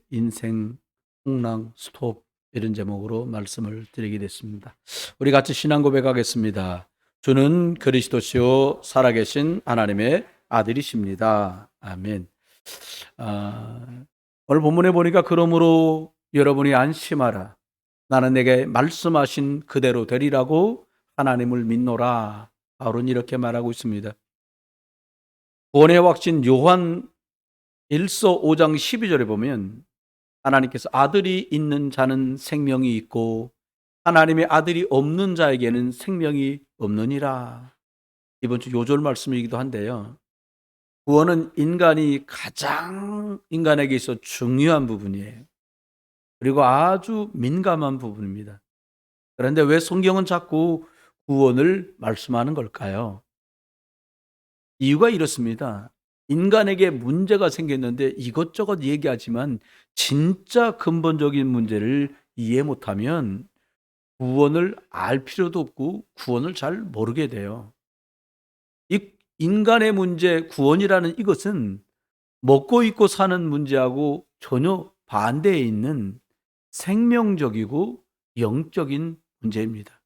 인생 풍랑 스톱 이런 제목으로 말씀을 드리게 됐습니다. 우리 같이 신앙 고백하겠습니다. 주는 그리스도시요 살아계신 하나님의 아들이십니다. 아멘. 오늘 본문에 보니까 그러므로 여러분이 안심하라. 나는 내게 말씀하신 그대로 되리라고 하나님을 믿노라. 바울은 이렇게 말하고 있습니다. 구원의 확신 요한 1서 5장 12절에 보면 하나님께서 아들이 있는 자는 생명이 있고 하나님의 아들이 없는 자에게는 생명이 없느니라. 이번 주 요절 말씀이기도 한데요. 구원은 인간이 가장 인간에게 있어 중요한 부분이에요. 그리고 아주 민감한 부분입니다. 그런데 왜 성경은 자꾸 구원을 말씀하는 걸까요? 이유가 이렇습니다. 인간에게 문제가 생겼는데 이것저것 얘기하지만 진짜 근본적인 문제를 이해 못하면 구원을 알 필요도 없고 구원을 잘 모르게 돼요. 이 인간의 문제, 구원이라는 이것은 먹고 입고 사는 문제하고 전혀 반대에 있는 생명적이고 영적인 문제입니다.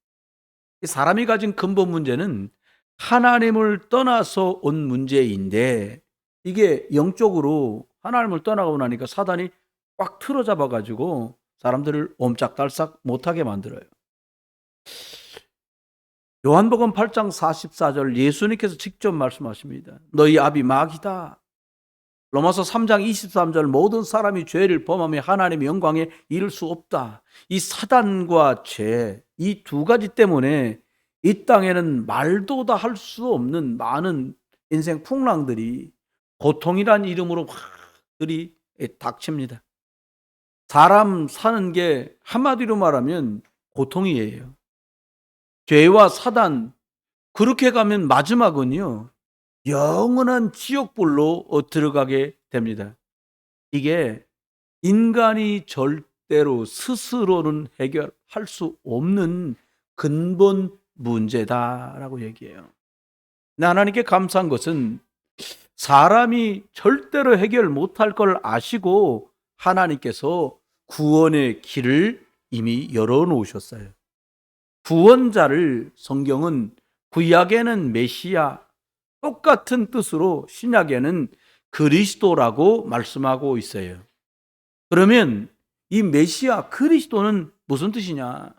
사람이 가진 근본 문제는 하나님을 떠나서 온 문제인데 이게 영적으로 하나님을 떠나고 나니까 사단이 꽉 틀어잡아 가지고 사람들을 옴짝달싹 못하게 만들어요. 요한복음 8장 44절 예수님께서 직접 말씀하십니다. 너희 아비 마귀다. 로마서 3장 23절 모든 사람이 죄를 범하며 하나님의 영광에 이를 수 없다. 이 사단과 죄, 이 두 가지 때문에 이 땅에는 말도 다 할 수 없는 많은 인생 풍랑들이 고통이란 이름으로 확 들이 닥칩니다. 사람 사는 게 한마디로 말하면 고통이에요. 죄와 사단, 그렇게 가면 마지막은요, 영원한 지옥불로 들어가게 됩니다. 이게 인간이 절대로 스스로는 해결할 수 없는 근본 문제다라고 얘기해요. 근데 하나님께 감사한 것은 사람이 절대로 해결 못할 걸 아시고 하나님께서 구원의 길을 이미 열어놓으셨어요. 구원자를 성경은 구약에는 메시아, 똑같은 뜻으로 신약에는 그리스도라고 말씀하고 있어요. 그러면 이 메시아 그리스도는 무슨 뜻이냐?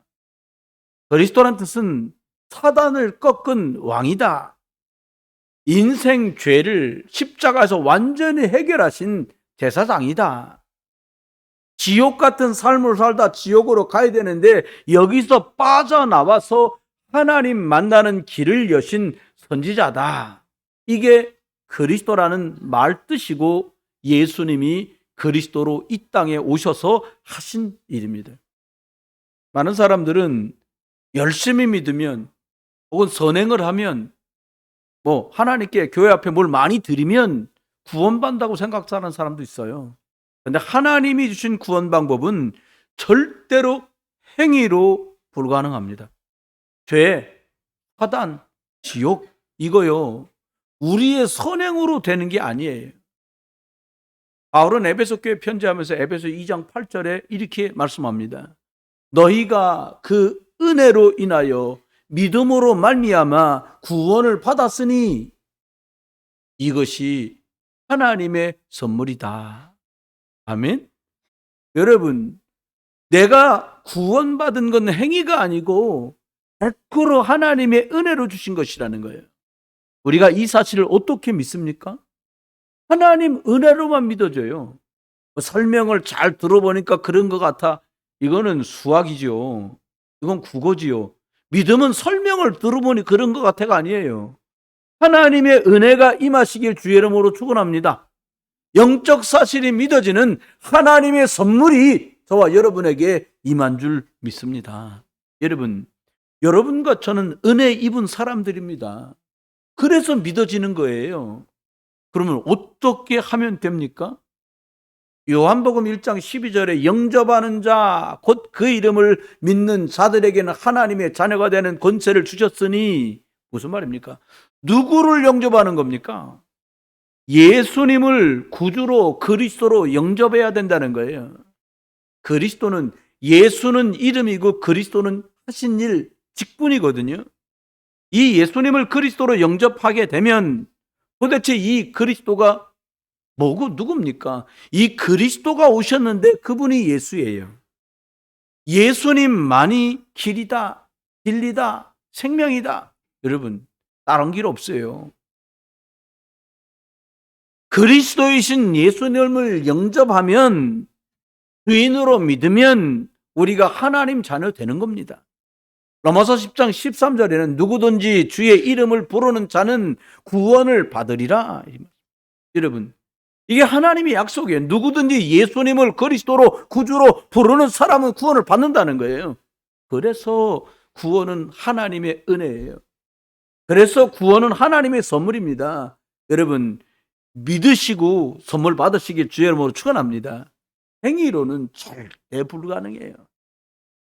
그리스도란 뜻은 사단을 꺾은 왕이다. 인생 죄를 십자가에서 완전히 해결하신 제사장이다. 지옥 같은 삶을 살다 지옥으로 가야 되는데 여기서 빠져나와서 하나님 만나는 길을 여신 선지자다. 이게 그리스도라는 말 뜻이고 예수님이 그리스도로 이 땅에 오셔서 하신 일입니다. 많은 사람들은 열심히 믿으면 혹은 선행을 하면 하나님께 교회 앞에 뭘 많이 드리면 구원받는다고 생각하는 사람도 있어요. 그런데 하나님이 주신 구원 방법은 절대로 행위로 불가능합니다. 죄, 사단, 지옥 이거요. 우리의 선행으로 되는 게 아니에요. 바울은 에베소 교회 편지하면서 에베소 2장 8절에 이렇게 말씀합니다. 너희가 그 은혜로 인하여 믿음으로 말미암아 구원을 받았으니 이것이 하나님의 선물이다. 아멘. 여러분, 내가 구원받은 건 행위가 아니고 100% 하나님의 은혜로 주신 것이라는 거예요. 우리가 이 사실을 어떻게 믿습니까? 하나님 은혜로만 믿어져요. 설명을 잘 들어보니까 그런 것 같아. 이거는 수학이죠. 이건 국어지요. 믿음은 설명을 들어보니 그런 것 같아가 아니에요. 하나님의 은혜가 임하시길 주의 이름으로 축원합니다. 영적 사실이 믿어지는 하나님의 선물이 저와 여러분에게 임한 줄 믿습니다. 여러분, 여러분과 저는 은혜 입은 사람들입니다. 그래서 믿어지는 거예요. 그러면 어떻게 하면 됩니까? 요한복음 1장 12절에 영접하는 자, 곧 그 이름을 믿는 자들에게는 하나님의 자녀가 되는 권세를 주셨으니 무슨 말입니까? 누구를 영접하는 겁니까? 예수님을 구주로 그리스도로 영접해야 된다는 거예요. 그리스도는, 예수는 이름이고 그리스도는 하신 일 직분이거든요. 이 예수님을 그리스도로 영접하게 되면 도대체 이 그리스도가 뭐고 누굽니까? 이 그리스도가 오셨는데 그분이 예수예요. 예수님만이 길이다, 진리다, 생명이다. 여러분, 다른 길 없어요. 그리스도이신 예수님을 영접하면, 주인으로 믿으면 우리가 하나님 자녀 되는 겁니다. 로마서 10장 13절에는 누구든지 주의 이름을 부르는 자는 구원을 받으리라. 여러분, 이게 하나님의 약속이에요. 누구든지 예수님을 그리스도로 구주로 부르는 사람은 구원을 받는다는 거예요. 그래서 구원은 하나님의 은혜예요. 그래서 구원은 하나님의 선물입니다. 여러분, 믿으시고 선물 받으시길 주의 이름으로 축원합니다. 행위로는 절대 불가능해요.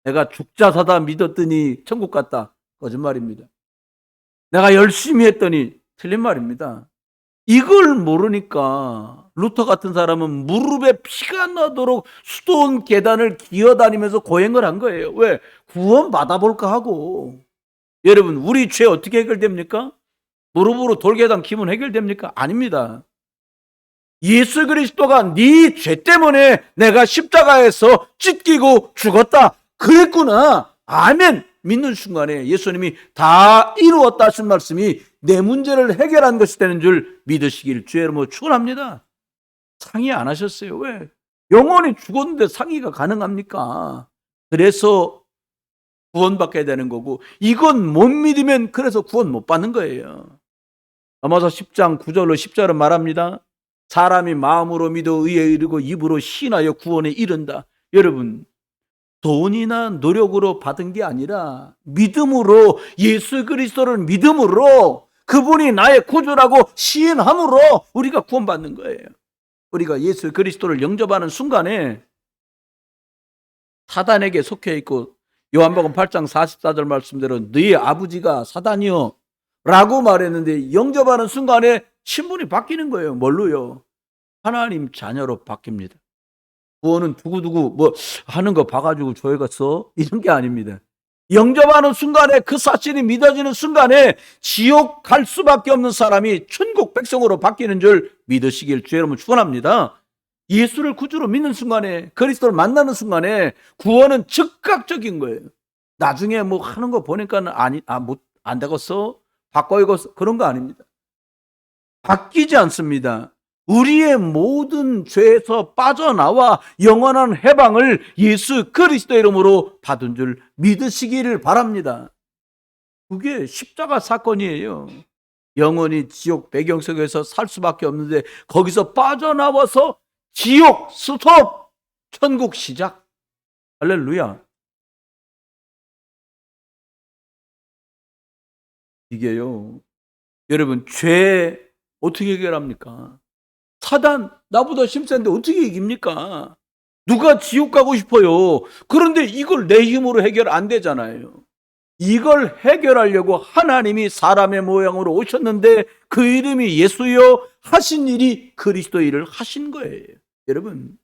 내가 죽자 사다 믿었더니 천국 갔다. 거짓말입니다. 내가 열심히 했더니 틀린 말입니다. 이걸 모르니까 루터 같은 사람은 무릎에 피가 나도록 수도원 계단을 기어다니면서 고행을 한 거예요. 왜? 구원 받아볼까 하고. 여러분, 우리 죄 어떻게 해결됩니까? 무릎으로 돌계단 기면 해결됩니까? 아닙니다. 예수 그리스도가 네 죄 때문에 내가 십자가에서 찢기고 죽었다. 그랬구나. 아멘. 믿는 순간에 예수님이 다 이루었다 하신 말씀이 내 문제를 해결한 것이 되는 줄 믿으시길 주의 이름으로 축원합니다. 상의 안 하셨어요. 왜? 영원히 죽었는데 상의가 가능합니까? 그래서 구원받게 되는 거고, 이건 못 믿으면 그래서 구원 못 받는 거예요. 로마서 10장 9절로 10절은 말합니다. 사람이 마음으로 믿어 의에 이르고 입으로 신하여 구원에 이른다. 여러분, 돈이나 노력으로 받은 게 아니라 믿음으로, 예수 그리스도를 믿음으로, 그분이 나의 구주라고 시인함으로 우리가 구원받는 거예요. 우리가 예수 그리스도를 영접하는 순간에 사단에게 속해 있고, 요한복음 8장 44절 말씀대로 너희 아버지가 사단이요 라고 말했는데, 영접하는 순간에 신분이 바뀌는 거예요. 뭘로요? 하나님 자녀로 바뀝니다. 구원은 두고두고 뭐 하는 거 봐가지고 조회갔어? 이런 게 아닙니다. 영접하는 순간에, 그 사실이 믿어지는 순간에 지옥 갈 수밖에 없는 사람이 천국 백성으로 바뀌는 줄 믿으시길 주의 이름으로 축원합니다. 예수를 구주로 믿는 순간에, 그리스도를 만나는 순간에 구원은 즉각적인 거예요. 나중에 뭐 하는 거 보니까 안 되겠어? 바꿔야겠어? 그런 거 아닙니다. 바뀌지 않습니다. 우리의 모든 죄에서 빠져나와 영원한 해방을 예수 그리스도 이름으로 받은 줄 믿으시기를 바랍니다. 그게 십자가 사건이에요. 영원히 지옥 배경 속에서 살 수밖에 없는데 거기서 빠져나와서 지옥 스톱, 천국 시작. 할렐루야. 이게요, 여러분, 죄 어떻게 해결합니까? 사단 나보다 심센데 어떻게 이깁니까? 누가 지옥 가고 싶어요? 그런데 이걸 내 힘으로 해결 안 되잖아요. 이걸 해결하려고 하나님이 사람의 모양으로 오셨는데 그 이름이 예수여 하신 일이 그리스도 일을 하신 거예요. 여러분,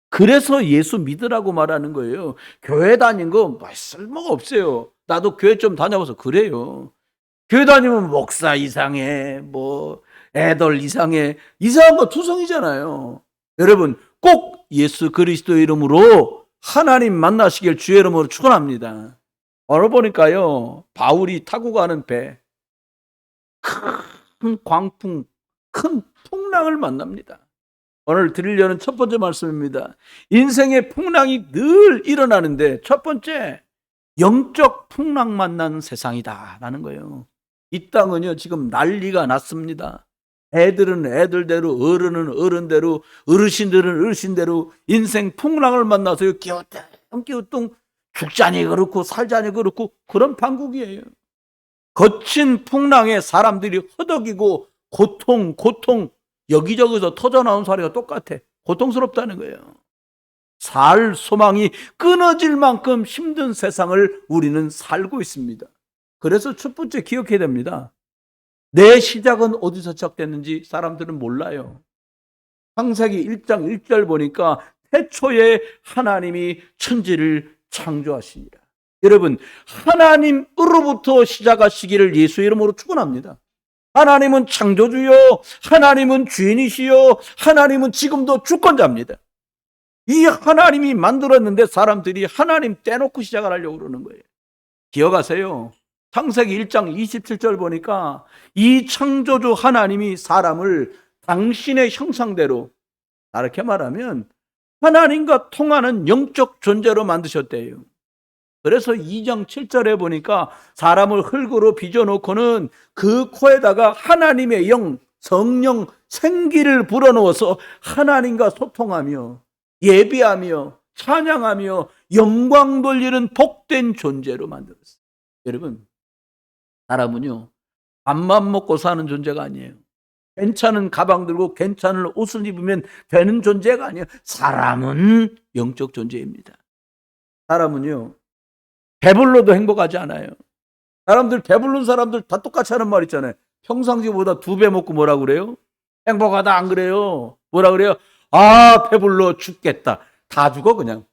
그래서 예수 믿으라고 말하는 거예요. 교회 다닌 거 쓸모가 없어요. 나도 교회 좀 다녀봐서 그래요. 교회 다니면 목사 이상해, 뭐 애들 이상해, 이상한 거 투성이잖아요. 여러분, 꼭 예수 그리스도 이름으로 하나님 만나시길 주의 이름으로 축원합니다. 오늘 보니까요, 바울이 타고 가는 배, 큰 광풍, 큰 풍랑을 만납니다. 오늘 드리려는 첫 번째 말씀입니다. 인생의 풍랑이 늘 일어나는데 첫 번째, 영적 풍랑 만나는 세상이다 라는 거예요. 이 땅은요, 지금 난리가 났습니다. 애들은 애들대로, 어른은 어른대로, 어르신들은 어르신대로 인생 풍랑을 만나서요, 끼우뚱 죽자니 그렇고 살자니 그렇고 그런 판국이에요. 거친 풍랑에 사람들이 허덕이고 고통 여기저기서 터져나온 소리가 똑같아. 고통스럽다는 거예요. 살 소망이 끊어질 만큼 힘든 세상을 우리는 살고 있습니다. 그래서 첫 번째 기억해야 됩니다. 내 시작은 어디서 시작됐는지 사람들은 몰라요. 창세기 1장 1절 보니까 태초에 하나님이 천지를 창조하시니라. 여러분, 하나님으로부터 시작하시기를 예수 이름으로 축원합니다. 하나님은 창조주요, 하나님은 주인이시요, 하나님은 지금도 주권자입니다. 이 하나님이 만들었는데 사람들이 하나님 떼놓고 시작을 하려고 그러는 거예요. 기억하세요. 창세기 1장 27절 보니까 이 창조주 하나님이 사람을 당신의 형상대로, 이렇게 말하면 하나님과 통하는 영적 존재로 만드셨대요. 그래서 2장 7절에 보니까 사람을 흙으로 빚어놓고는 그 코에다가 하나님의 영, 성령, 생기를 불어넣어서 하나님과 소통하며 예배하며 찬양하며 영광 돌리는 복된 존재로 만들었어요. 여러분, 사람은요, 밥만 먹고 사는 존재가 아니에요. 괜찮은 가방 들고 괜찮은 옷을 입으면 되는 존재가 아니에요. 사람은 영적 존재입니다. 사람은요, 배불러도 행복하지 않아요. 사람들, 배부른 사람들 다 똑같이 하는 말 있잖아요. 평상시보다 2배 먹고 뭐라 그래요? 행복하다, 안 그래요? 뭐라 그래요? 아, 배불러 죽겠다. 다 죽어 그냥.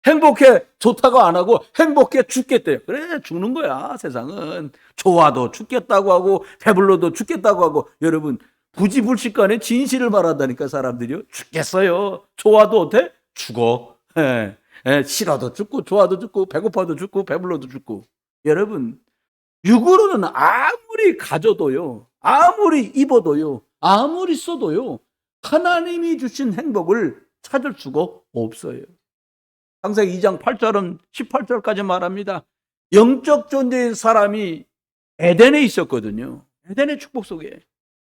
행복해 좋다고 안 하고 행복해 죽겠대요. 그래, 죽는 거야. 세상은 좋아도 죽겠다고 하고 배불러도 죽겠다고 하고. 여러분, 부지불식간에 진실을 말한다니까. 사람들이요, 죽겠어요. 좋아도 어때? 죽어. 싫어도 죽고 좋아도 죽고 배고파도 죽고 배불러도 죽고. 여러분, 육으로는 아무리 가져도요, 아무리 입어도요, 아무리 써도요, 하나님이 주신 행복을 찾을 수가 없어요. 창세기 2장 8절은 18절까지 말합니다. 영적 존재인 사람이 에덴에 있었거든요. 에덴의 축복 속에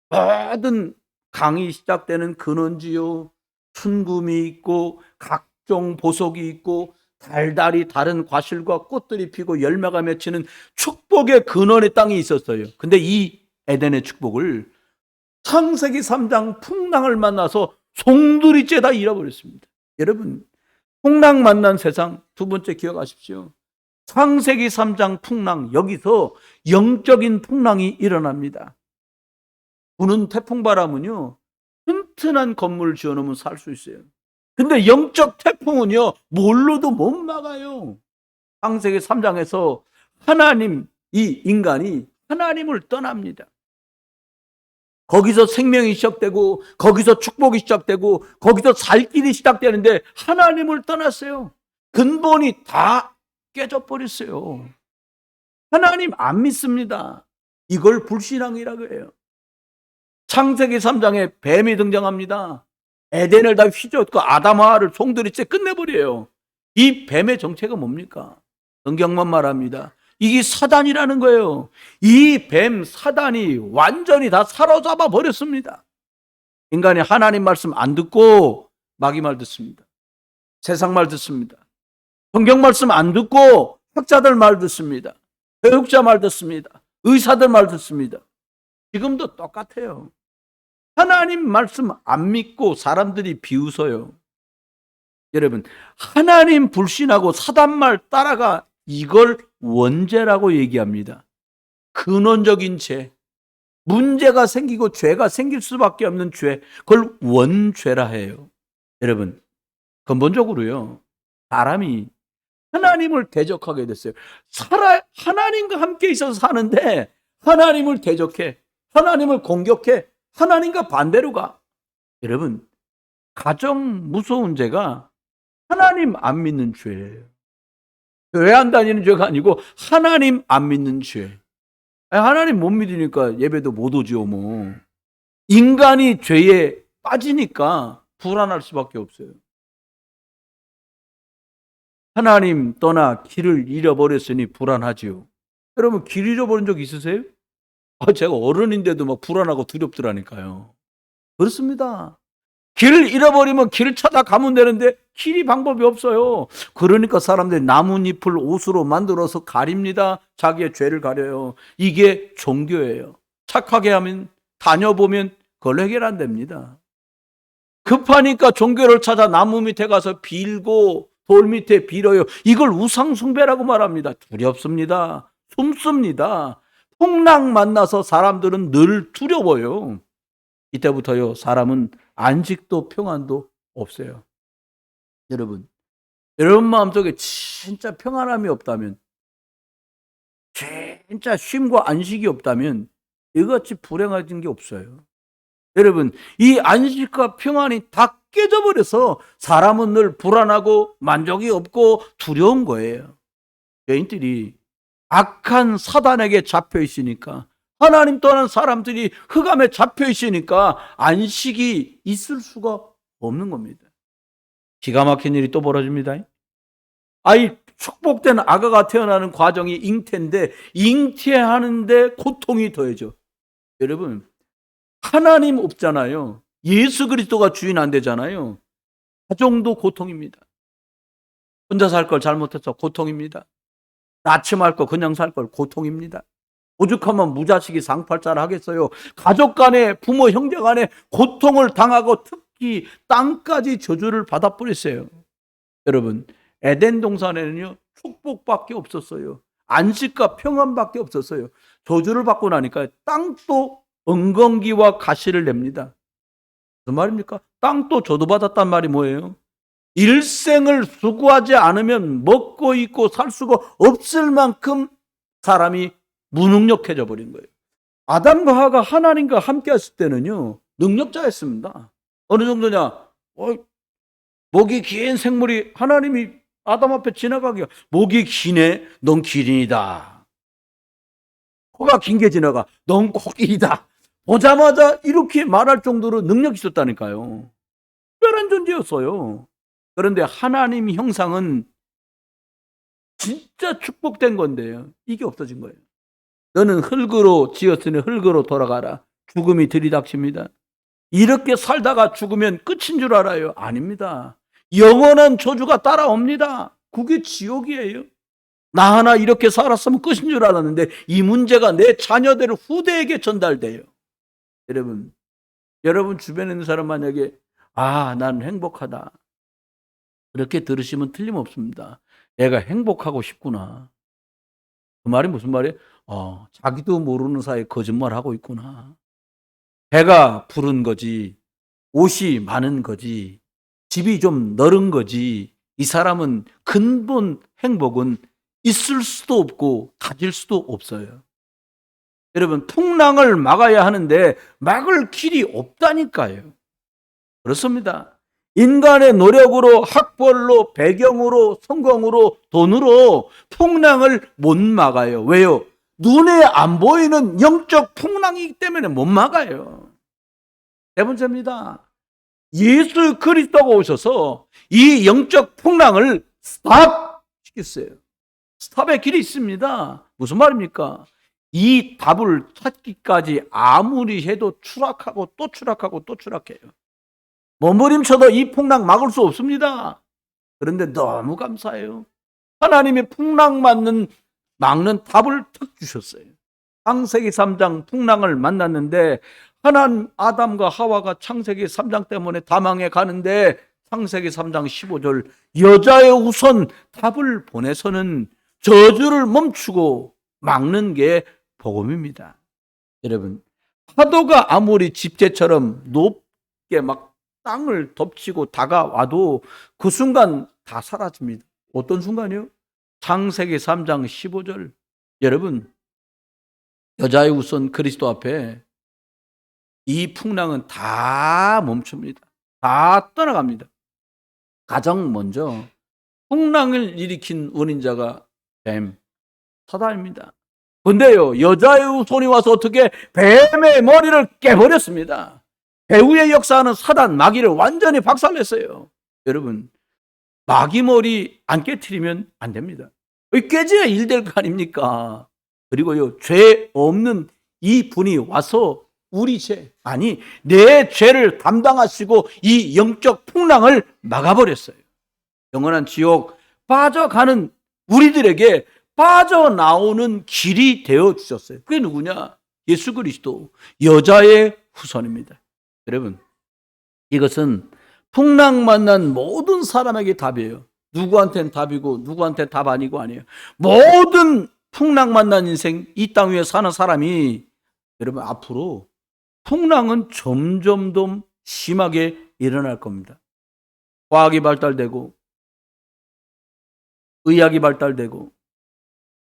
모든 강이 시작되는 근원지요, 순금이 있고 각종 보석이 있고 달달이 다른 과실과 꽃들이 피고 열매가 맺히는 축복의 근원의 땅이 있었어요. 근데 이 에덴의 축복을 창세기 3장 풍랑을 만나서 송두리째 다 잃어버렸습니다. 여러분, 풍랑 만난 세상, 두 번째 기억하십시오. 창세기 3장 풍랑, 여기서 영적인 풍랑이 일어납니다. 부는 태풍 바람은요, 튼튼한 건물을 지어놓으면 살 수 있어요. 근데 영적 태풍은요, 뭘로도 못 막아요. 창세기 3장에서 하나님, 이 인간이 하나님을 떠납니다. 거기서 생명이 시작되고, 거기서 축복이 시작되고, 거기서 살 길이 시작되는데 하나님을 떠났어요. 근본이 다 깨져버렸어요. 하나님 안 믿습니다. 이걸 불신앙이라고 해요. 창세기 3장에 뱀이 등장합니다. 에덴을 다 휘젓고 아담하와를 송두리째 끝내버려요. 이 뱀의 정체가 뭡니까? 성경만 말합니다. 이게 사단이라는 거예요. 이 뱀 사단이 완전히 다 사로잡아 버렸습니다. 인간이 하나님 말씀 안 듣고 마귀 말 듣습니다. 세상 말 듣습니다. 성경 말씀 안 듣고 학자들 말 듣습니다. 교육자 말 듣습니다. 의사들 말 듣습니다. 지금도 똑같아요. 하나님 말씀 안 믿고 사람들이 비웃어요. 여러분, 하나님 불신하고 사단 말 따라가, 이걸 원죄라고 얘기합니다. 근원적인 죄, 문제가 생기고 죄가 생길 수밖에 없는 죄, 그걸 원죄라 해요. 여러분, 근본적으로요, 사람이 하나님을 대적하게 됐어요. 하나님과 함께 있어서 사는데 하나님을 대적해, 하나님을 공격해, 하나님과 반대로 가. 여러분, 가장 무서운 죄가 하나님 안 믿는 죄예요. 교회 안 다니는 죄가 아니고 하나님 안 믿는 죄. 하나님 못 믿으니까 예배도 못 오지요 뭐. 인간이 죄에 빠지니까 불안할 수밖에 없어요. 하나님 떠나 길을 잃어버렸으니 불안하지요. 여러분, 길 잃어버린 적 있으세요? 제가 어른인데도 막 불안하고 두렵더라니까요. 그렇습니다. 길을 잃어버리면 길을 찾아가면 되는데 길이 방법이 없어요. 그러니까 사람들이 나뭇잎을 옷으로 만들어서 가립니다. 자기의 죄를 가려요. 이게 종교예요. 착하게 하면, 다녀보면 그걸 해결 안 됩니다. 급하니까 종교를 찾아 나무 밑에 가서 빌고 돌 밑에 빌어요. 이걸 우상 숭배라고 말합니다. 두렵습니다. 숨습니다. 풍랑 만나서 사람들은 늘 두려워요. 이때부터요, 사람은 안식도 평안도 없어요. 여러분 마음속에 진짜 평안함이 없다면, 진짜 쉼과 안식이 없다면 이같이 불행해진 게 없어요. 여러분, 이 안식과 평안이 다 깨져버려서 사람은 늘 불안하고 만족이 없고 두려운 거예요. 죄인들이 악한 사단에게 잡혀 있으니까, 하나님 떠난 사람들이 흑암에 잡혀 있으니까 안식이 있을 수가 없는 겁니다. 기가 막힌 일이 또 벌어집니다. 아이 축복된 아가가 태어나는 과정이 잉태인데, 잉태하는데 고통이 더해져. 여러분, 하나님 없잖아요. 예수 그리스도가 주인 안 되잖아요. 가정도 고통입니다. 혼자 살 걸 잘못해서 고통입니다. 나침할 거 그냥 살 걸 고통입니다. 오죽하면 무자식이 상팔자를 하겠어요. 가족 간에, 부모 형제 간에 고통을 당하고 특히 땅까지 저주를 받아버렸어요. 여러분, 에덴 동산에는요, 축복밖에 없었어요. 안식과 평안밖에 없었어요. 저주를 받고 나니까 땅도 엉겅기와 가시를 냅니다. 무슨 말입니까? 땅도 저주받았단 말이 뭐예요? 일생을 수고하지 않으면 먹고 있고 살 수가 없을 만큼 사람이 무능력해져 버린 거예요. 아담과 하와가 하나님과 함께 했을 때는요, 능력자였습니다. 어느 정도냐? 목이 긴 생물이 하나님이 아담 앞에 지나가게, 목이 기네, 넌 기린이다. 코가 긴 게 지나가, 넌 코끼리다. 보자마자 이렇게 말할 정도로 능력이 있었다니까요. 특별한 존재였어요. 그런데 하나님 형상은 진짜 축복된 건데요, 이게 없어진 거예요. 너는 흙으로 지었으니 흙으로 돌아가라. 죽음이 들이닥칩니다. 이렇게 살다가 죽으면 끝인 줄 알아요? 아닙니다. 영원한 저주가 따라옵니다. 그게 지옥이에요. 나 하나 이렇게 살았으면 끝인 줄 알았는데 이 문제가 내 자녀들 후대에게 전달돼요. 여러분 주변에 있는 사람 만약에 난 행복하다, 그렇게 들으시면 틀림없습니다. 내가 행복하고 싶구나. 그 말이 무슨 말이에요? 자기도 모르는 사이에 거짓말하고 있구나. 배가 부른 거지, 옷이 많은 거지, 집이 좀 넓은 거지, 이 사람은 근본 행복은 있을 수도 없고 가질 수도 없어요. 여러분, 풍랑을 막아야 하는데 막을 길이 없다니까요. 그렇습니다. 인간의 노력으로, 학벌로, 배경으로, 성공으로, 돈으로 풍랑을 못 막아요. 왜요? 눈에 안 보이는 영적 풍랑이기 때문에 못 막아요. 세 번째입니다. 예수 그리스도가 오셔서 이 영적 풍랑을 스탑 시켰어요. 스탑의 길이 있습니다. 무슨 말입니까? 이 답을 찾기까지 아무리 해도 추락하고 또 추락하고 또 추락해요. 몸부림쳐도 이 풍랑 막을 수 없습니다. 그런데 너무 감사해요. 하나님이 풍랑 막는 답을 탁 주셨어요. 창세기 3장 풍랑을 만났는데, 하나님 아담과 하와가 창세기 3장 때문에 다망해 가는데 창세기 3장 15절 여자의 우선 답을 보내서는 저주를 멈추고 막는 게 복음입니다. 여러분, 파도가 아무리 집재처럼 높게 막 땅을 덮치고 다가와도 그 순간 다 사라집니다. 어떤 순간이요? 창세기 3장 15절. 여러분, 여자의 우선 그리스도 앞에 이 풍랑은 다 멈춥니다. 다 떠나갑니다. 가장 먼저 풍랑을 일으킨 원인자가 뱀, 사단입니다. 근데요, 여자의 손이 와서 어떻게 뱀의 머리를 깨버렸습니다. 배후의 역사하는 사단, 마귀를 완전히 박살냈어요. 여러분, 마귀 머리 안 깨트리면 안 됩니다. 깨져야 일 될 거 아닙니까? 그리고요, 죄 없는 이 분이 와서 우리 죄, 내 죄를 담당하시고 이 영적 풍랑을 막아버렸어요. 영원한 지옥 빠져가는 우리들에게 빠져나오는 길이 되어주셨어요. 그게 누구냐? 예수 그리스도, 여자의 후손입니다. 여러분, 이것은 풍랑 만난 모든 사람에게 답이에요. 누구한테는 답이고 누구한테는 답 아니고 아니에요. 모든 풍랑 만난 인생, 이 땅 위에 사는 사람이 여러분 앞으로 풍랑은 점점 더 심하게 일어날 겁니다. 과학이 발달되고 의학이 발달되고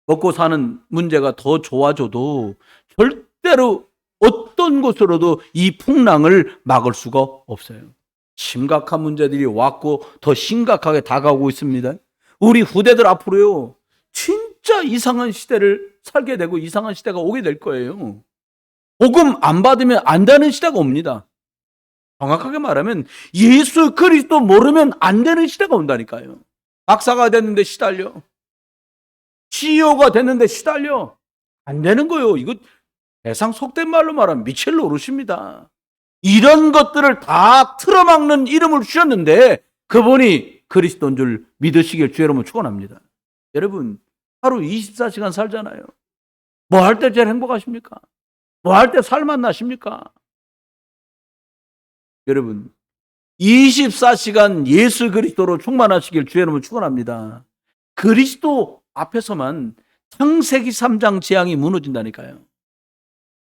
먹고 사는 문제가 더 좋아져도 절대로 어떤 것으로도 이 풍랑을 막을 수가 없어요. 심각한 문제들이 왔고 더 심각하게 다가오고 있습니다. 우리 후대들 앞으로요, 진짜 이상한 시대를 살게 되고 이상한 시대가 오게 될 거예요. 복음 안 받으면 안 되는 시대가 옵니다. 정확하게 말하면 예수 그리스도 모르면 안 되는 시대가 온다니까요. 박사가 됐는데 시달려. CEO가 됐는데 시달려. 안 되는 거예요. 이거 세상 속된 말로 말하면 미칠 노릇입니다. 이런 것들을 다 틀어막는 이름을 주셨는데 그분이 그리스도인 줄 믿으시길 주의 이름으로 축원합니다. 여러분, 하루 24시간 살잖아요. 뭐 할 때 제일 행복하십니까? 뭐 할 때 살맛 나십니까? 여러분, 24시간 예수 그리스도로 충만하시길 주의 이름으로 축원합니다. 그리스도 앞에서만 창세기 3장 재앙이 무너진다니까요.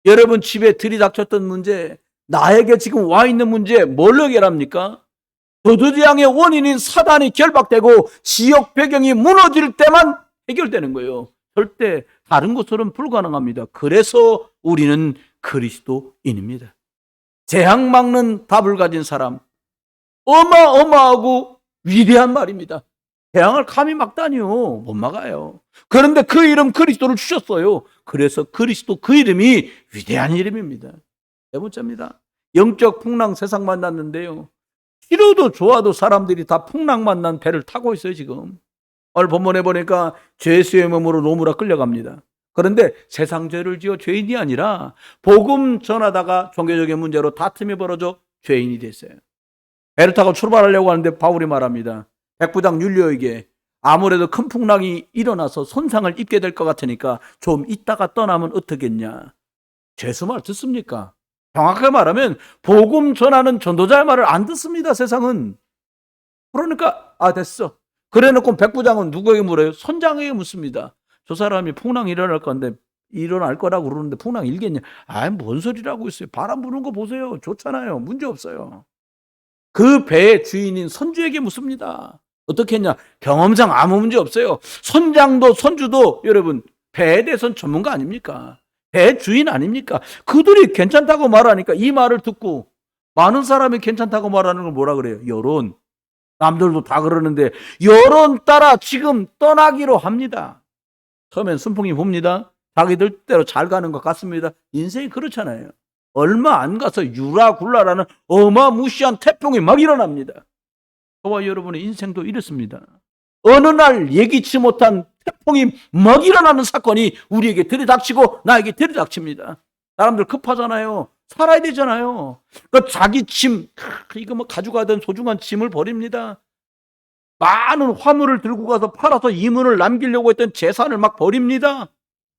여러분 집에 들이닥쳤던 문제, 나에게 지금 와 있는 문제 뭘 해결합니까? 저주재앙의 원인인 사단이 결박되고 지역 배경이 무너질 때만 해결되는 거예요. 절대 다른 것으로는 불가능합니다. 그래서 우리는 그리스도인입니다. 재앙 막는 답을 가진 사람, 어마어마하고 위대한 말입니다. 재앙을 감히 막다니요, 못 막아요. 그런데 그 이름 그리스도를 주셨어요. 그래서 그리스도 그 이름이 위대한 이름입니다. 네 번째입니다. 영적 풍랑 세상 만났는데요, 싫어도 좋아도 사람들이 다 풍랑 만난 배를 타고 있어요. 지금 오늘 본문에 보니까 죄수의 몸으로 로무라 끌려갑니다. 그런데 세상 죄를 지어 죄인이 아니라 복음 전하다가 종교적인 문제로 다툼이 벌어져 죄인이 됐어요. 배를 타고 출발하려고 하는데 바울이 말합니다. 백부장 율리오에게 아무래도 큰 풍랑이 일어나서 손상을 입게 될 것 같으니까 좀 있다가 떠나면 어떻겠냐. 죄수 말 듣습니까? 정확하게 말하면 복음 전하는 전도자의 말을 안 듣습니다. 세상은. 그러니까 됐어. 그래놓고 백부장은 누구에게 물어요? 선장에게 묻습니다. 저 사람이 풍랑이 일어날 건데 일어날 거라고 그러는데 풍랑 일겠냐? 뭔 소리라고 있어요. 바람 부는 거 보세요. 좋잖아요. 문제 없어요. 그 배의 주인인 선주에게 묻습니다. 어떻게 했냐? 경험상 아무 문제 없어요. 선장도 선주도 여러분 배에 대해서는 전문가 아닙니까? 배 주인 아닙니까? 그들이 괜찮다고 말하니까 이 말을 듣고 많은 사람이 괜찮다고 말하는 걸 뭐라 그래요? 여론. 남들도 다 그러는데 여론 따라 지금 떠나기로 합니다. 처음엔 순풍이 봅니다. 자기들 대로 잘 가는 것 같습니다. 인생이 그렇잖아요. 얼마 안 가서 유라굴라라는 어마무시한 태풍이 막 일어납니다. 저와 여러분의 인생도 이렇습니다. 어느 날 예기치 못한 태풍이 막 일어나는 사건이 우리에게 들이닥치고 나에게 들이닥칩니다. 사람들 급하잖아요. 살아야 되잖아요. 자기 짐, 이거 뭐 가져가던 소중한 짐을 버립니다. 많은 화물을 들고 가서 팔아서 이문을 남기려고 했던 재산을 막 버립니다.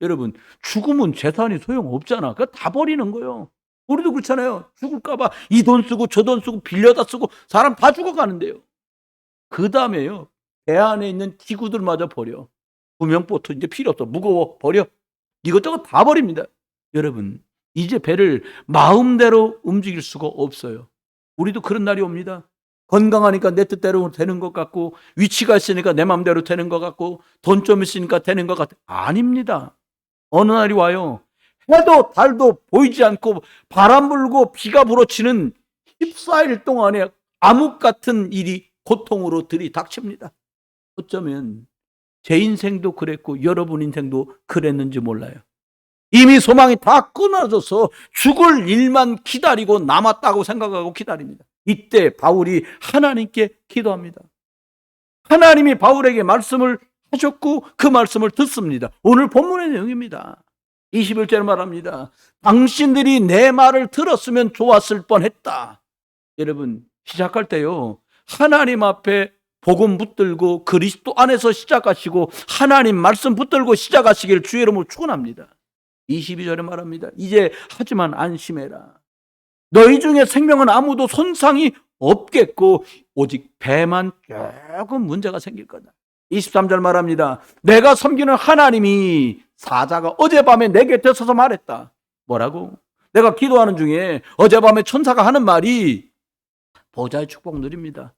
여러분, 죽으면 재산이 소용없잖아. 그거 다 버리는 거예요. 우리도 그렇잖아요. 죽을까봐 이 돈 쓰고 저 돈 쓰고 빌려다 쓰고 사람 다 죽어가는데요. 그 다음에요, 배 안에 있는 기구들마저 버려. 구명보트 이제 필요 없어. 무거워. 버려. 이것저것 다 버립니다. 여러분, 이제 배를 마음대로 움직일 수가 없어요. 우리도 그런 날이 옵니다. 건강하니까 내 뜻대로 되는 것 같고, 위치가 있으니까 내 마음대로 되는 것 같고, 돈 좀 있으니까 되는 것 같아. 아닙니다. 어느 날이 와요. 해도 달도 보이지 않고 바람 불고 비가 불어치는 14일 동안에 암흑 같은 일이 고통으로 들이닥칩니다. 어쩌면 제 인생도 그랬고 여러분 인생도 그랬는지 몰라요. 이미 소망이 다 끊어져서 죽을 일만 기다리고 남았다고 생각하고 기다립니다. 이때 바울이 하나님께 기도합니다. 하나님이 바울에게 말씀을 하셨고 그 말씀을 듣습니다. 오늘 본문의 내용입니다. 21절에 말합니다. 당신들이 내 말을 들었으면 좋았을 뻔했다. 여러분, 시작할 때요, 하나님 앞에 복음 붙들고 그리스도 안에서 시작하시고 하나님 말씀 붙들고 시작하시길 주의 이름으로 축원합니다. 22절에 말합니다. 이제 하지만 안심해라. 너희 중에 생명은 아무도 손상이 없겠고 오직 배만 조금 문제가 생길 거다. 23절 말합니다. 내가 섬기는 하나님이 사자가 어젯밤에 내 곁에 서서 말했다. 뭐라고? 내가 기도하는 중에 어젯밤에 천사가 하는 말이 보좌의 축복 누립니다.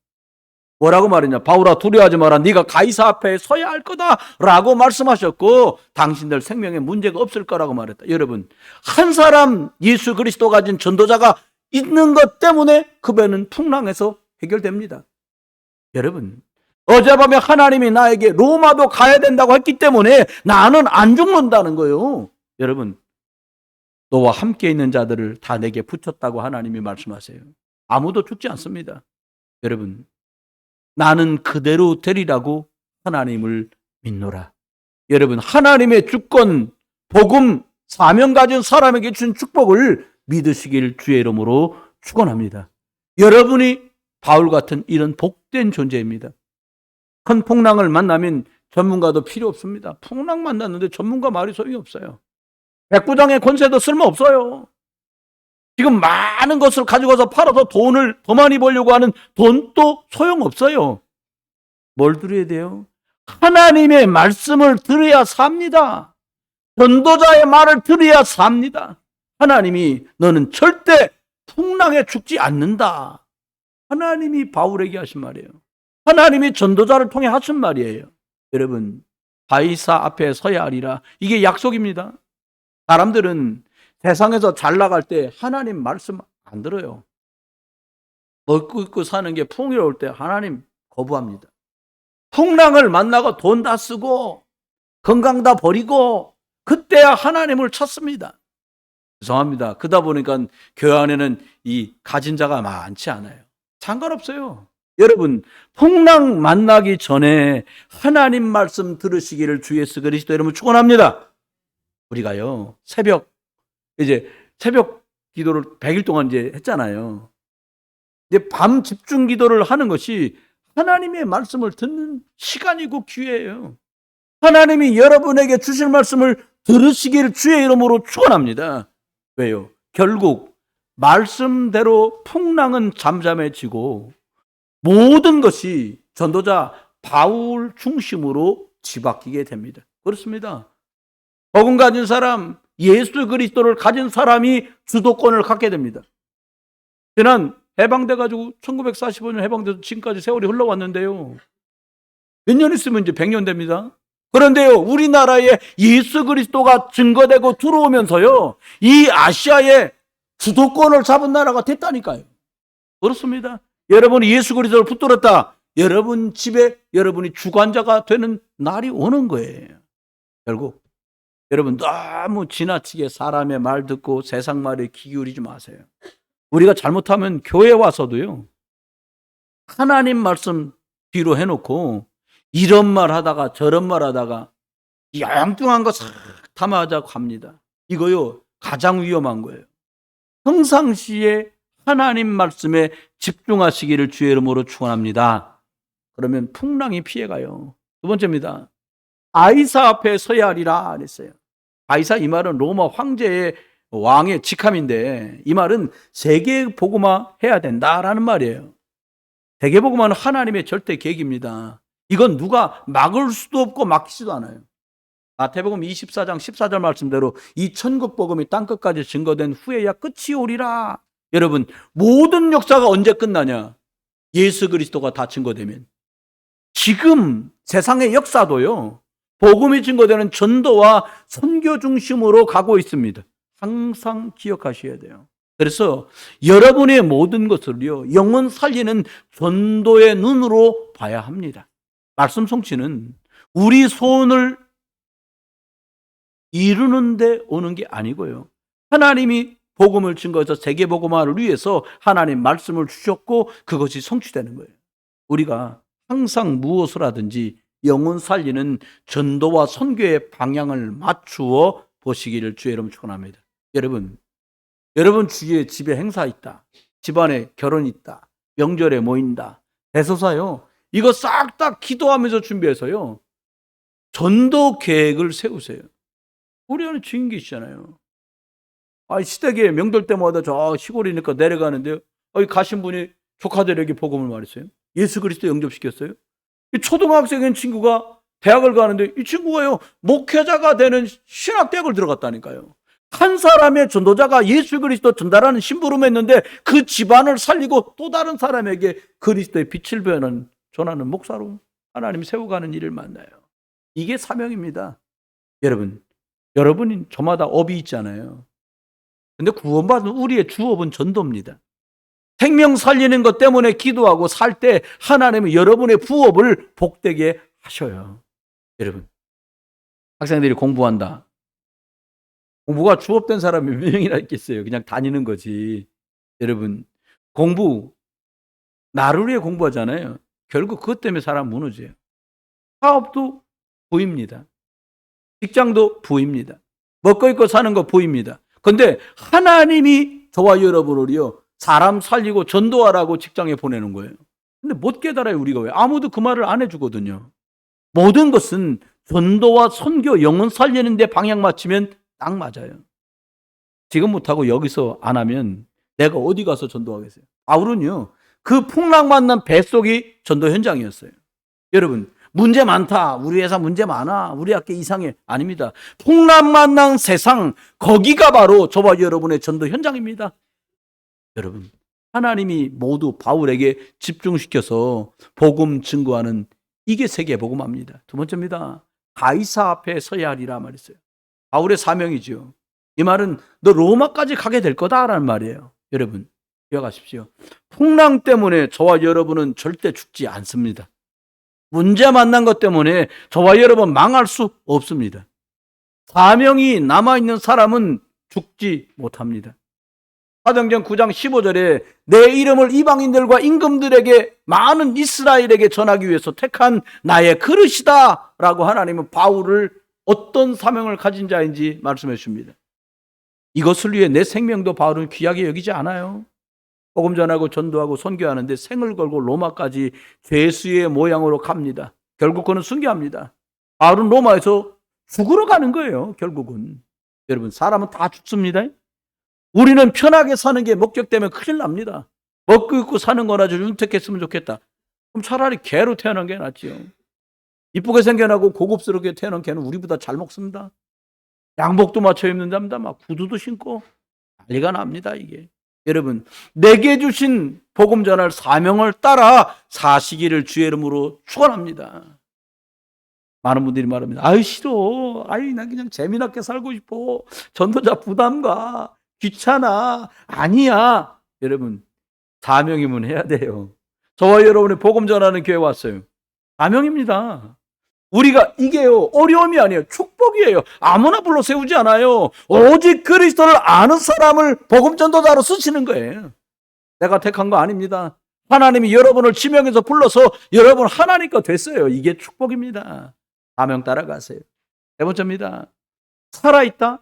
뭐라고 말했냐? 바울아 두려워하지 마라. 네가 가이사 앞에 서야 할 거다라고 말씀하셨고 당신들 생명에 문제가 없을 거라고 말했다. 여러분, 한 사람 예수 그리스도 가진 전도자가 있는 것 때문에 그 배는 풍랑에서 해결됩니다. 여러분, 어젯밤에 하나님이 나에게 로마도 가야 된다고 했기 때문에 나는 안 죽는다는 거예요. 여러분, 너와 함께 있는 자들을 다 내게 붙였다고 하나님이 말씀하세요. 아무도 죽지 않습니다. 여러분, 나는 그대로 되리라고 하나님을 믿노라. 여러분, 하나님의 주권, 복음, 사명 가진 사람에게 준 축복을 믿으시길 주의 이름으로 축원합니다. 여러분이 바울 같은 이런 복된 존재입니다. 큰 풍랑을 만나면 전문가도 필요 없습니다. 풍랑 만났는데 전문가 말이 소용이 없어요. 백부장의 권세도 쓸모없어요. 지금 많은 것을 가지고서 팔아서 돈을 더 많이 벌려고 하는 돈도 소용없어요. 뭘 들어야 돼요? 하나님의 말씀을 들어야 삽니다. 전도자의 말을 들어야 삽니다. 하나님이 너는 절대 풍랑에 죽지 않는다. 하나님이 바울에게 하신 말이에요. 하나님이 전도자를 통해 하신 말이에요. 여러분, 가이사 앞에 서야 하리라. 이게 약속입니다. 사람들은 세상에서 잘 나갈 때 하나님 말씀 안 들어요. 먹고 입고 사는 게 풍요로울 때 하나님 거부합니다. 풍랑을 만나고 돈 다 쓰고 건강 다 버리고 그때야 하나님을 찾습니다. 죄송합니다. 그러다 보니까 교회 안에는 이 가진 자가 많지 않아요. 상관없어요. 여러분, 풍랑 만나기 전에 하나님 말씀 들으시기를 주 예수 그리스도 이름으로 축원합니다. 우리가요, 새벽 기도를 100일 동안 했잖아요. 이제 밤 집중 기도를 하는 것이 하나님의 말씀을 듣는 시간이고 기회예요. 하나님이 여러분에게 주실 말씀을 들으시기를 주의 이름으로 축원합니다. 왜요? 결국 말씀대로 풍랑은 잠잠해지고 모든 것이 전도자 바울 중심으로 뒤바뀌게 됩니다. 그렇습니다. 복음 가진 사람, 예수 그리스도를 가진 사람이 주도권을 갖게 됩니다. 지난 해방돼가지고 1945년 해방돼서 지금까지 세월이 흘러왔는데요. 몇 년 있으면 이제 100년 됩니다. 그런데요, 우리나라에 예수 그리스도가 증거되고 들어오면서요, 이 아시아에 주도권을 잡은 나라가 됐다니까요. 그렇습니다. 여러분이 예수 그리스도를 붙들었다. 여러분 집에 여러분이 주관자가 되는 날이 오는 거예요. 결국 여러분 너무 지나치게 사람의 말 듣고 세상 말에 귀 기울이지 마세요. 우리가 잘못하면 교회 와서도요, 하나님 말씀 뒤로 해놓고 이런 말 하다가 저런 말 하다가 엉뚱한 거 싹 담아자고 합니다. 이거요 가장 위험한 거예요. 평상시에 하나님 말씀에 집중하시기를 주의 이름으로 축원합니다. 그러면 풍랑이 피해가요. 두 번째입니다. 가이사 앞에 서야 하리라 그랬어요. 가이사, 이 말은 로마 황제의 왕의 직함인데 이 말은 세계복음화 해야 된다라는 말이에요. 세계복음화는 하나님의 절대 계획입니다. 이건 누가 막을 수도 없고 막히지도 않아요. 마태복음 24장 14절 말씀대로 이 천국 복음이 땅끝까지 증거된 후에야 끝이 오리라. 여러분, 모든 역사가 언제 끝나냐? 예수 그리스도가 다 증거되면. 지금 세상의 역사도요, 복음이 증거되는 전도와 선교 중심으로 가고 있습니다. 항상 기억하셔야 돼요. 그래서 여러분의 모든 것을요, 영혼 살리는 전도의 눈으로 봐야 합니다. 말씀 성취는 우리 소원을 이루는데 오는 게 아니고요, 하나님이 복음을 증거해서 세계 복음화를 위해서 하나님 말씀을 주셨고 그것이 성취되는 거예요. 우리가 항상 무엇을 하든지 영혼 살리는 전도와 선교의 방향을 맞추어 보시기를 주의 이름으로 축원합니다. 여러분 주위에 집에 행사 있다, 집안에 결혼 있다, 명절에 모인다, 대소사요, 이거 싹 다 기도하면서 준비해서요, 전도 계획을 세우세요. 우리 안에 주인 계시잖아요. 시댁에 명절 때마다 저 시골이니까 내려가는데요, 가신 분이 조카들에게 복음을 말했어요. 예수 그리스도 영접시켰어요. 이 초등학생인 친구가 대학을 가는데 이 친구가요, 목회자가 되는 신학대학을 들어갔다니까요. 한 사람의 전도자가 예수 그리스도 전달하는 심부름을 했는데 그 집안을 살리고 또 다른 사람에게 그리스도의 빛을 전하는 목사로 하나님이 세워가는 일을 만나요. 이게 사명입니다. 여러분이 저마다 업이 있잖아요. 근데 구원받은 우리의 주업은 전도입니다. 생명 살리는 것 때문에 기도하고 살 때 하나님은 여러분의 부업을 복되게 하셔요. 여러분, 학생들이 공부한다. 공부가 주업된 사람이 몇 명이나 있겠어요. 그냥 다니는 거지. 여러분, 공부 나를 위해 공부하잖아요. 결국 그것 때문에 사람 무너져요. 사업도 부입니다. 직장도 부입니다. 먹고 입고 사는 거 부입니다. 그런데 하나님이 저와 여러분을요, 사람 살리고 전도하라고 직장에 보내는 거예요. 근데 못 깨달아요, 우리가. 왜? 아무도 그 말을 안 해주거든요. 모든 것은 전도와 선교, 영혼 살리는 데 방향 맞추면 딱 맞아요. 지금 못하고 여기서 안 하면 내가 어디 가서 전도하겠어요? 바울은요, 그 풍랑 만난 뱃속이 전도 현장이었어요. 여러분, 문제 많다. 우리 회사 문제 많아. 우리 학교 이상해. 아닙니다. 풍랑 만난 세상, 거기가 바로 저와 여러분의 전도 현장입니다. 여러분, 하나님이 모두 바울에게 집중시켜서 복음 증거하는, 이게 세계 복음화입니다. 두 번째입니다. 가이사 앞에 서야 하리라 말했어요. 바울의 사명이죠. 이 말은 너 로마까지 가게 될 거다라는 말이에요. 여러분, 기억하십시오. 풍랑 때문에 저와 여러분은 절대 죽지 않습니다. 문제 만난 것 때문에 저와 여러분 망할 수 없습니다. 사명이 남아있는 사람은 죽지 못합니다. 사도행전 9장 15절에 내 이름을 이방인들과 임금들에게, 많은 이스라엘에게 전하기 위해서 택한 나의 그릇이다 라고 하나님은 바울을 어떤 사명을 가진 자인지 말씀해 주십니다. 이것을 위해 내 생명도 바울은 귀하게 여기지 않아요. 복음 전하고 전도하고 선교하는데 생을 걸고 로마까지 죄수의 모양으로 갑니다. 결국 그는 순교합니다. 바울은 로마에서 죽으러 가는 거예요. 결국은. 여러분, 사람은 다 죽습니다. 우리는 편하게 사는 게 목적되면 큰일 납니다. 먹고 입고 사는 거나 좀 윤택했으면 좋겠다. 그럼 차라리 개로 태어난 게 낫지요. 이쁘게 생겨나고 고급스럽게 태어난 개는 우리보다 잘 먹습니다. 양복도 맞춰 입는답니다. 막 구두도 신고 난리가 납니다, 이게. 여러분, 내게 주신 복음 전할 사명을 따라 사시기를 주의 이름으로 축원합니다. 많은 분들이 말합니다. 아유, 싫어. 아유, 나 그냥 재미나게 살고 싶어. 전도자 부담가. 귀찮아. 아니야. 여러분, 사명이면 해야 돼요. 저와 여러분이 복음 전하는 교회 왔어요. 사명입니다. 우리가 이게요, 어려움이 아니에요. 축복이에요. 아무나 불러 세우지 않아요. 오직 그리스도를 아는 사람을 복음 전도자로 쓰시는 거예요. 내가 택한 거 아닙니다. 하나님이 여러분을 지명해서 불러서 여러분 하나님 거 됐어요. 이게 축복입니다. 사명 따라가세요. 세 번째입니다. 살아있다?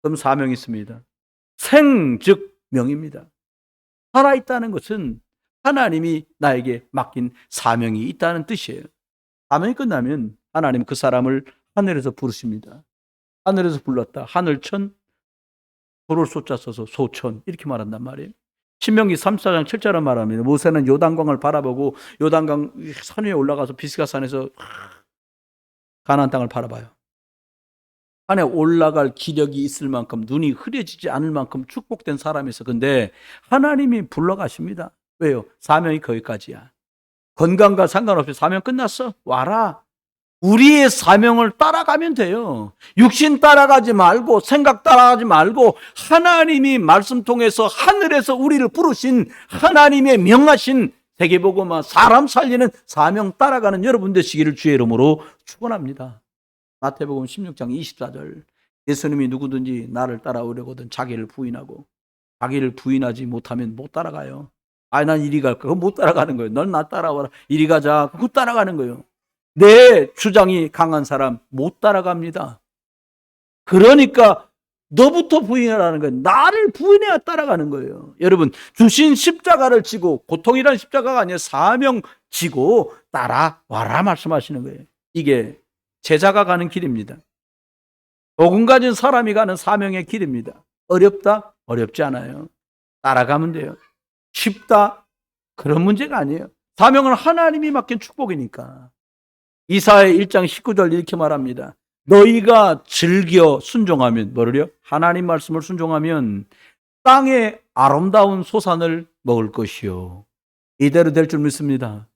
그럼 사명이 있습니다. 생, 즉 명입니다. 살아있다는 것은 하나님이 나에게 맡긴 사명이 있다는 뜻이에요. 사명이 끝나면 하나님 그 사람을 하늘에서 부르십니다. 하늘에서 불렀다. 하늘천, 소를 쏟자 써서 소천, 이렇게 말한단 말이에요. 신명기 34장 7절에 말합니다. 모세는 요단강을 바라보고 요단강 산 위에 올라가서 비스가 산에서 가나안 땅을 바라봐요. 산에 올라갈 기력이 있을 만큼, 눈이 흐려지지 않을 만큼 축복된 사람이었어. 근데 하나님이 불러가십니다. 왜요? 사명이 거기까지야. 건강과 상관없이 사명 끝났어. 와라. 우리의 사명을 따라가면 돼요. 육신 따라가지 말고, 생각 따라가지 말고, 하나님이 말씀 통해서 하늘에서 우리를 부르신 하나님의 명하신 세계복음화, 사람 살리는 사명 따라가는 여러분 되시기를 주의 이름으로 축원합니다. 마태복음 16장 24절, 예수님이 누구든지 나를 따라오려거든 자기를 부인하고, 자기를 부인하지 못하면 못 따라가요. 아, 난 이리 갈까? 그거 못 따라가는 거예요. 넌 나 따라와라. 이리 가자. 그거 따라가는 거예요. 내 주장이 강한 사람 못 따라갑니다. 그러니까 너부터 부인하라는 거예요. 나를 부인해야 따라가는 거예요. 여러분, 주신 십자가를 지고, 고통이란 십자가가 아니라 사명 지고 따라와라 말씀하시는 거예요. 이게 제자가 가는 길입니다. 복음 가진 사람이 가는 사명의 길입니다. 어렵다? 어렵지 않아요. 따라가면 돼요. 쉽다? 그런 문제가 아니에요. 사명은 하나님이 맡긴 축복이니까. 이사야 1장 19절 이렇게 말합니다. 너희가 즐겨 순종하면, 뭐를요? 하나님 말씀을 순종하면 땅의 아름다운 소산을 먹을 것이요. 이대로 될 줄 믿습니다.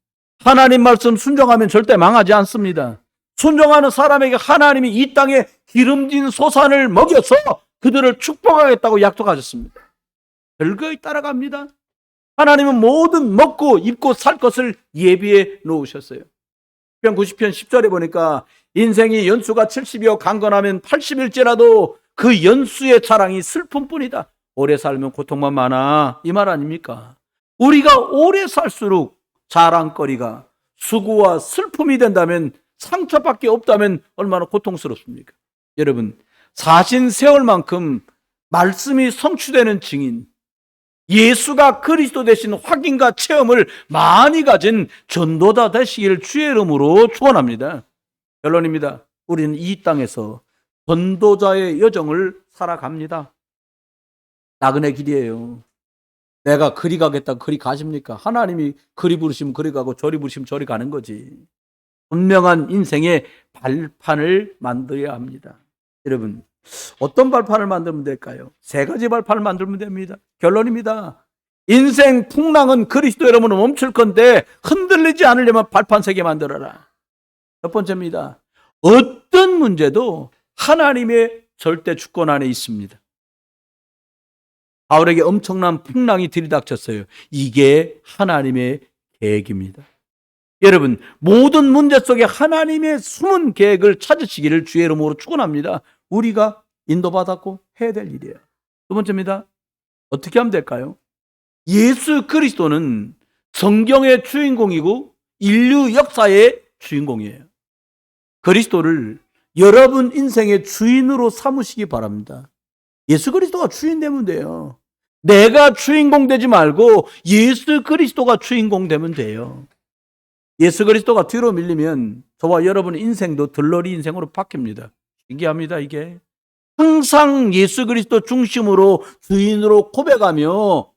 하나님 말씀 순종하면 절대 망하지 않습니다. 순종하는 사람에게 하나님이 이 땅에 기름진 소산을 먹여서 그들을 축복하겠다고 약속하셨습니다. 즐거이 따라갑니다. 하나님은 모든 먹고 입고 살 것을 예비해 놓으셨어요. 90편 10절에 보니까 인생이 연수가 70이요 강건하면 80일째라도 그 연수의 자랑이 슬픔뿐이다. 오래 살면 고통만 많아, 이 말 아닙니까? 우리가 오래 살수록 자랑거리가 수고와 슬픔이 된다면, 상처밖에 없다면 얼마나 고통스럽습니까? 여러분, 사신 세월만큼 말씀이 성취되는 증인, 예수가 그리스도 되신 확인과 체험을 많이 가진 전도자 되시길 주의 이름으로 축원합니다. 결론입니다. 우리는 이 땅에서 전도자의 여정을 살아갑니다. 나그네 길이에요. 내가 그리 가겠다고 그리 가십니까? 하나님이 그리 부르시면 그리 가고 저리 부르시면 저리 가는 거지. 분명한 인생의 발판을 만들어야 합니다. 여러분, 어떤 발판을 만들면 될까요? 세 가지 발판을 만들면 됩니다. 결론입니다. 인생 풍랑은 그리스도 여러분은 멈출 건데 흔들리지 않으려면 발판 3개 만들어라. 첫 번째입니다. 어떤 문제도 하나님의 절대 주권 안에 있습니다. 바울에게 엄청난 풍랑이 들이닥쳤어요. 이게 하나님의 계획입니다. 여러분, 모든 문제 속에 하나님의 숨은 계획을 찾으시기를 주의 이름으로 축원합니다. 우리가 인도받았고 해야 될 일이에요. 두 번째입니다. 어떻게 하면 될까요? 예수 그리스도는 성경의 주인공이고 인류 역사의 주인공이에요. 그리스도를 여러분 인생의 주인으로 삼으시기 바랍니다. 예수 그리스도가 주인 되면 돼요. 내가 주인공 되지 말고 예수 그리스도가 주인공 되면 돼요. 예수 그리스도가 뒤로 밀리면 저와 여러분의 인생도 들러리 인생으로 바뀝니다. 신기합니다, 이게. 항상 예수 그리스도 중심으로 주인으로 고백하며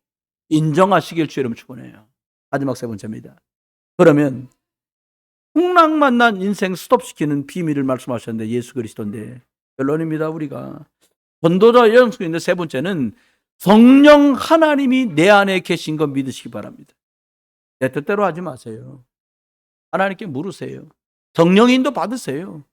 인정하시길 주의 이름으로 축원해요. 마지막 세 번째입니다. 그러면 풍랑 만난 인생 스톱시키는 비밀을 말씀하셨는데 예수 그리스도인데, 결론입니다. 우리가 전도자 연수인데 세 번째는 성령 하나님이 내 안에 계신 것 믿으시기 바랍니다. 내 뜻대로 하지 마세요. 하나님께 물으세요. 성령 인도 받으세요.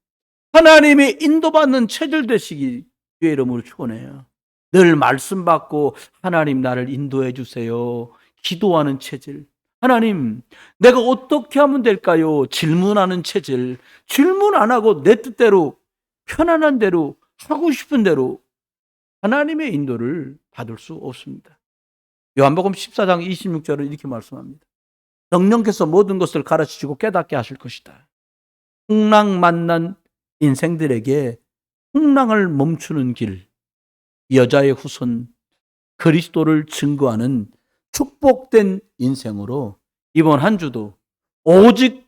하나님의 인도받는 체질 되시기 주의 이름으로 축원해요. 늘 말씀 받고 하나님 나를 인도해 주세요. 기도하는 체질. 하나님, 내가 어떻게 하면 될까요? 질문하는 체질. 질문 안 하고 내 뜻대로 편안한 대로 하고 싶은 대로 하나님의 인도를 받을 수 없습니다. 요한복음 14장 26절은 이렇게 말씀합니다. 성령께서 모든 것을 가르치시고 깨닫게 하실 것이다. 풍랑 만난 인생들에게 풍랑을 멈추는 길, 여자의 후손, 그리스도를 증거하는 축복된 인생으로 이번 한 주도 오직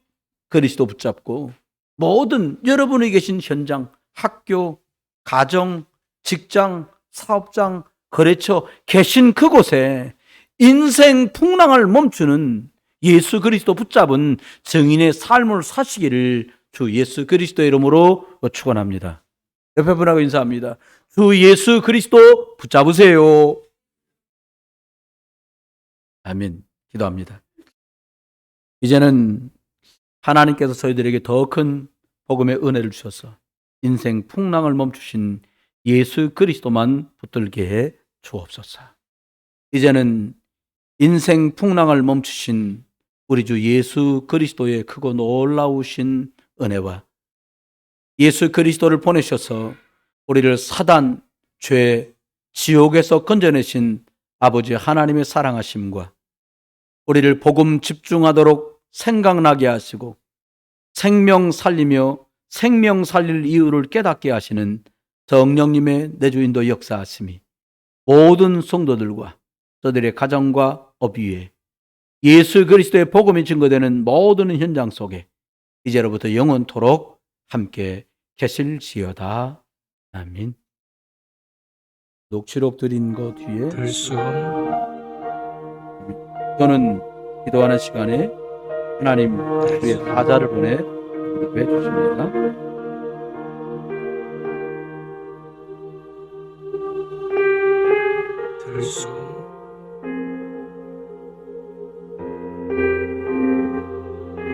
그리스도 붙잡고 모든 여러분이 계신 현장, 학교, 가정, 직장, 사업장, 거래처 계신 그곳에 인생 풍랑을 멈추는 예수 그리스도 붙잡은 증인의 삶을 사시기를 주 예수 그리스도의 이름으로 축원합니다. 옆에 분하고 인사합니다. 주 예수 그리스도 붙잡으세요. 아멘. 기도합니다. 이제는 하나님께서 저희들에게 더 큰 복음의 은혜를 주셔서 인생 풍랑을 멈추신 예수 그리스도만 붙들게 해 주옵소서. 이제는 인생 풍랑을 멈추신 우리 주 예수 그리스도의 크고 놀라우신 은혜와 예수 그리스도를 보내셔서 우리를 사단, 죄, 지옥에서 건져내신 아버지 하나님의 사랑하심과 우리를 복음 집중하도록 생각나게 하시고 생명 살리며 생명 살릴 이유를 깨닫게 하시는 성령님의 내주인도 역사하심이 모든 성도들과 저들의 가정과 업 위에 예수 그리스도의 복음이 증거되는 모든 현장 속에 이제로부터 영원토록 함께 계실지어다. 아멘. 녹취록 드린 것 뒤에 들 수 없는 저는 기도하는 시간에 하나님 주의 사자를 보내 응답해 주십니다. 들소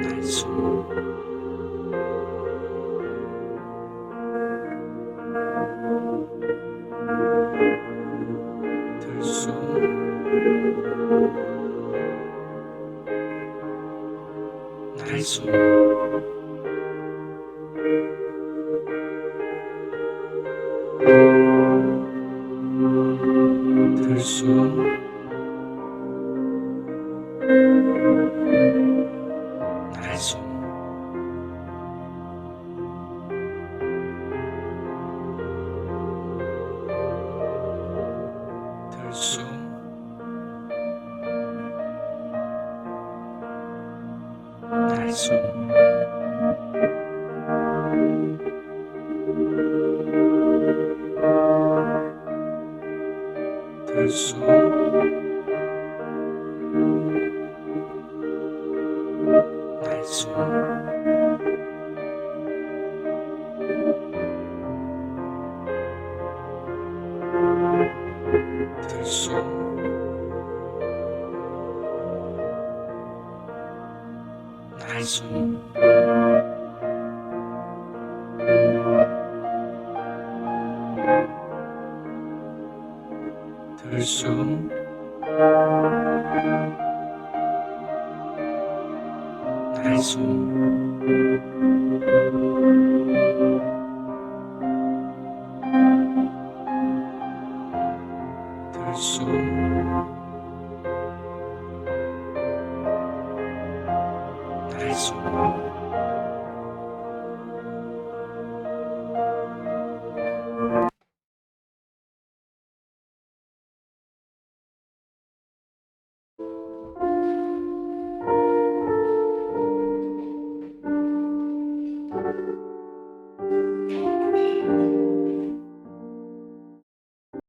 날소 들소 날소 들소 날소 들소 날소 들소 날소 들소 날소 들소 날소